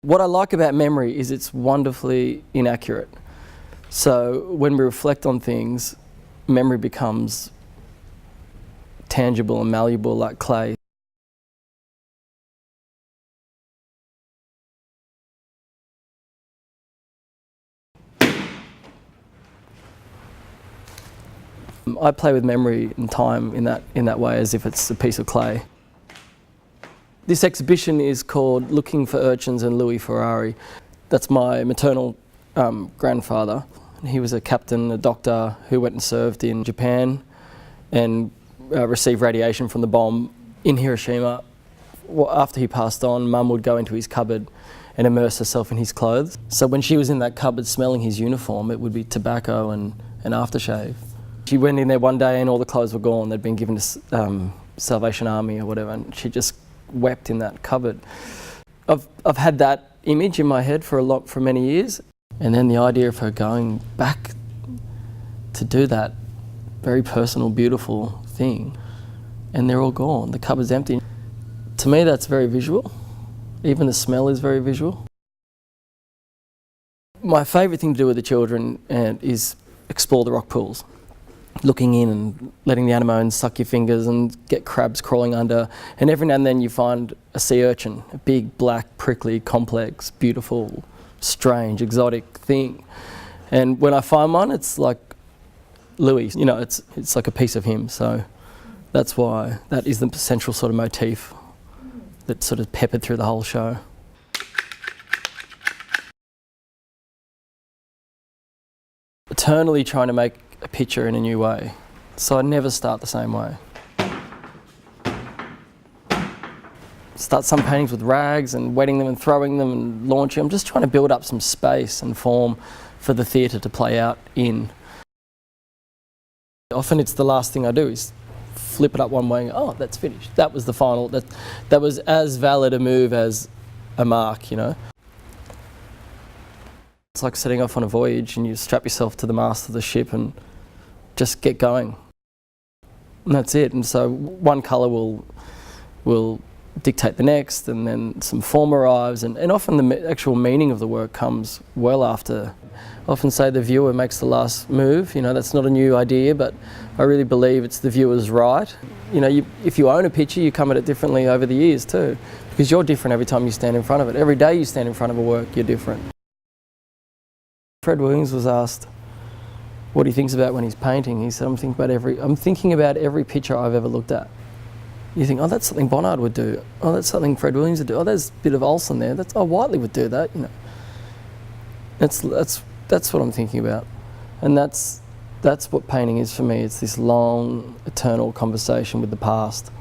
What I like about memory is it's wonderfully inaccurate. So when we reflect on things, memory becomes tangible and malleable like clay. I play with memory and time in that way as if it's a piece of clay. This exhibition is called Looking for Urchins and Louis Ferrari. That's my maternal grandfather. He was a captain, a doctor who went and served in Japan and received radiation from the bomb in Hiroshima. After he passed on, Mum would go into his cupboard and immerse herself in his clothes. So when she was in that cupboard smelling his uniform, it would be tobacco and aftershave. She went in there one day and all the clothes were gone. They'd been given to Salvation Army or whatever, and she just wept in that cupboard. I've had that image in my head for many years, and then the idea of her going back to do that very personal, beautiful thing, and they're all gone. The cupboard's empty. To me, that's very visual. Even the smell is very visual. My favourite thing to do with the children is explore the rock pools. Looking in and letting the anemones suck your fingers and get crabs crawling under, and every now and then you find a sea urchin, a big, black, prickly, complex, beautiful, strange, exotic thing. And when I find one, it's like Louis, you know, it's like a piece of him. So that's why that is the central sort of motif that sort of peppered through the whole show. Eternally trying to make a picture in a new way. So I never start the same way. Start some paintings with rags and wetting them and throwing them and launching. I'm just trying to build up some space and form for the theatre to play out in. Often it's the last thing I do is flip it up one way and go, oh, that's finished. That was the final, that was as valid a move as a mark, you know. It's like setting off on a voyage and you strap yourself to the mast of the ship and just get going. And that's it. And so one colour will dictate the next, and then some form arrives, and often the actual meaning of the work comes well after. I often say the viewer makes the last move. You know, that's not a new idea, but I really believe it's the viewer's right. You know, if you own a picture, you come at it differently over the years too, because you're different every time you stand in front of it. Every day you stand in front of a work, you're different. Fred Williams was asked what he thinks about when he's painting. He said, I'm thinking about every picture I've ever looked at. You think, oh, that's something Bonnard would do. Oh, that's something Fred Williams would do. Oh, there's a bit of Olsen there. Whiteley would do that. You know, that's what I'm thinking about, and that's what painting is for me. It's this long, eternal conversation with the past.